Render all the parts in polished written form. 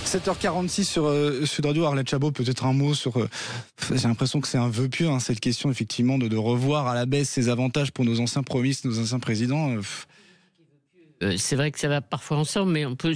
7h46 sur Sud Radio. Arlette Chabot, peut-être un mot sur... j'ai l'impression que c'est un vœu pieux, cette question effectivement de revoir à la baisse ces avantages pour nos anciens premiers ministres, nos anciens présidents. C'est vrai que ça va parfois ensemble, mais on peut.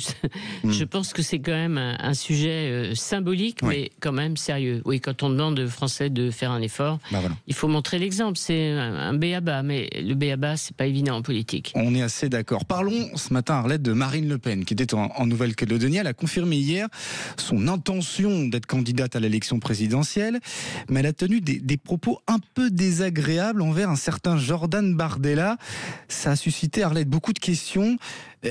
Je pense que c'est quand même un sujet symbolique, mais quand même sérieux. Oui, quand on demande aux Français de faire un effort, il faut montrer l'exemple. C'est un b.a.-ba, mais le b.a.-ba, c'est pas évident en politique. On est assez d'accord. Parlons ce matin, Arlette, de Marine Le Pen, qui était en Nouvelle-Calédonie. Elle a confirmé hier son intention d'être candidate à l'élection présidentielle, mais elle a tenu des propos un peu désagréables envers un certain Jordan Bardella. Ça a suscité, Arlette, beaucoup de questions.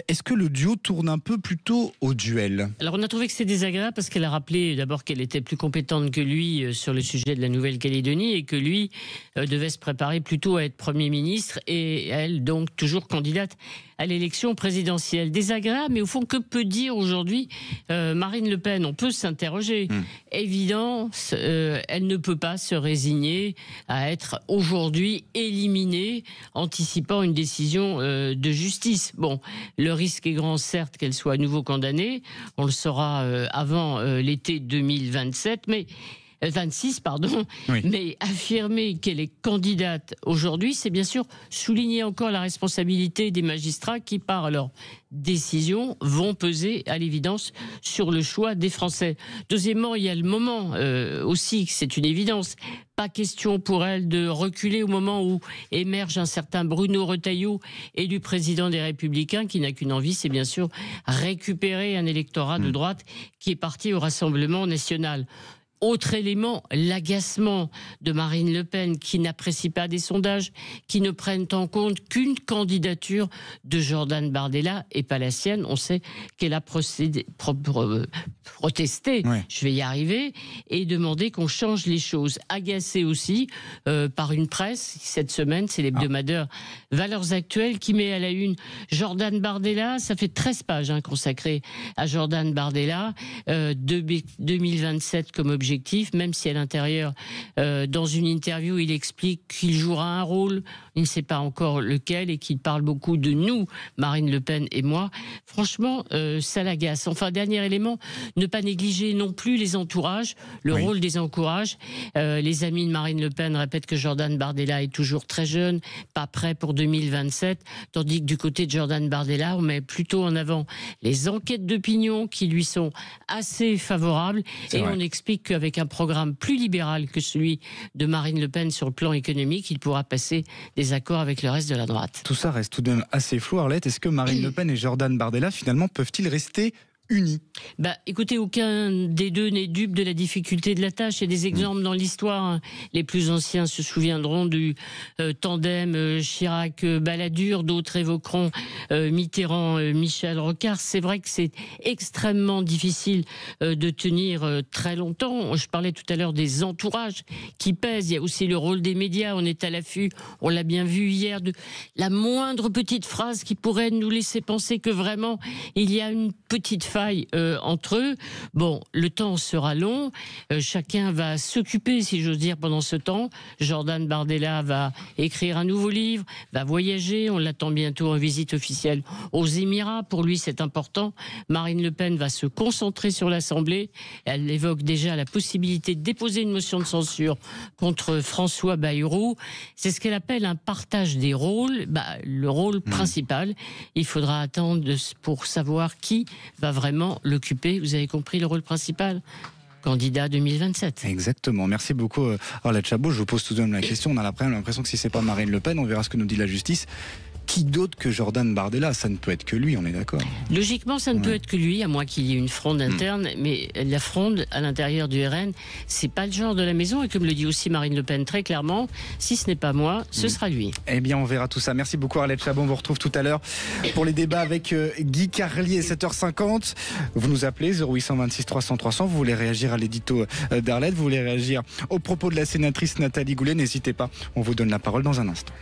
Est-ce que le duo tourne un peu plutôt au duel ? Alors on a trouvé que c'était désagréable parce qu'elle a rappelé d'abord qu'elle était plus compétente que lui sur le sujet de la Nouvelle-Calédonie et que lui devait se préparer plutôt à être Premier ministre et elle donc toujours candidate à l'élection présidentielle. Désagréable, mais au fond, que peut dire aujourd'hui Marine Le Pen ? On peut s'interroger. Évidemment, elle ne peut pas se résigner à être aujourd'hui éliminée, anticipant une décision de justice. Bon, le risque est grand, certes, qu'elle soit à nouveau condamnée. On le saura avant l'été 2027, mais... 26, pardon, mais affirmer qu'elle est candidate aujourd'hui, c'est bien sûr souligner encore la responsabilité des magistrats qui, par leur décision, vont peser à l'évidence sur le choix des Français. Deuxièmement, il y a le moment aussi, c'est une évidence. Pas question pour elle de reculer au moment où émerge un certain Bruno Retailleau, élu président des Républicains, qui n'a qu'une envie, c'est bien sûr récupérer un électorat de droite qui est parti au Rassemblement national. Autre élément, l'agacement de Marine Le Pen qui n'apprécie pas des sondages, qui ne prennent en compte qu'une candidature de Jordan Bardella et pas la sienne. On sait qu'elle a protesté, je vais y arriver, et demandé qu'on change les choses. Agacée aussi par une presse, cette semaine, c'est l'hebdomadaire Valeurs Actuelles qui met à la une Jordan Bardella. Ça fait 13 pages consacrées à Jordan Bardella, 2027 comme objectif. Même si à l'intérieur, dans une interview, il explique qu'il jouera un rôle, il ne sait pas encore lequel, et qu'il parle beaucoup de nous, Marine Le Pen et moi. Franchement, ça l'agace. Enfin, dernier élément, ne pas négliger non plus les entourages, le rôle des entourages. Les amis de Marine Le Pen répètent que Jordan Bardella est toujours très jeune, pas prêt pour 2027, tandis que du côté de Jordan Bardella, on met plutôt en avant les enquêtes d'opinion qui lui sont assez favorables, et on explique qu'avec un programme plus libéral que celui de Marine Le Pen sur le plan économique, il pourra passer des accords avec le reste de la droite. Tout ça reste tout de même assez flou, Arlette. Est-ce que Marine Le Pen et Jordan Bardella, finalement, peuvent-ils rester unis? Écoutez, aucun des deux n'est dupe de la difficulté de la tâche. Il y a des exemples dans l'histoire. Les plus anciens se souviendront du tandem Chirac-Balladur. D'autres évoqueront Mitterrand-Michel Rocard. C'est vrai que c'est extrêmement difficile de tenir très longtemps. Je parlais tout à l'heure des entourages qui pèsent. Il y a aussi le rôle des médias. On est à l'affût, on l'a bien vu hier, de la moindre petite phrase qui pourrait nous laisser penser que vraiment il y a une petite faille entre eux. Bon, le temps sera long. Chacun va s'occuper, si j'ose dire, pendant ce temps. Jordan Bardella va écrire un nouveau livre, va voyager. On l'attend bientôt en visite officielle aux Émirats. Pour lui, c'est important. Marine Le Pen va se concentrer sur l'Assemblée. Elle évoque déjà la possibilité de déposer une motion de censure contre François Bayrou. C'est ce qu'elle appelle un partage des rôles. Le rôle principal, il faudra attendre pour savoir qui va vraiment l'occuper. Vous avez compris le rôle principal ? Candidat 2027. Exactement. Merci beaucoup, Arlette Chabot. Je vous pose tout de même la question. On a l'impression que si c'est pas Marine Le Pen, on verra ce que nous dit la justice. Qui d'autre que Jordan Bardella? Ça ne peut être que lui, on est d'accord. Logiquement, ça ne peut être que lui, à moins qu'il y ait une fronde interne. Mais la fronde à l'intérieur du RN, c'est pas le genre de la maison. Et comme le dit aussi Marine Le Pen très clairement, si ce n'est pas moi, ce sera lui. Eh bien, on verra tout ça. Merci beaucoup, Arlette Chabot. On vous retrouve tout à l'heure pour les débats avec Guy Carlier, 7h50. Vous nous appelez 0826 300 300. Vous voulez réagir à l'édito d'Arlette, vous voulez réagir aux propos de la sénatrice Nathalie Goulet. N'hésitez pas. On vous donne la parole dans un instant.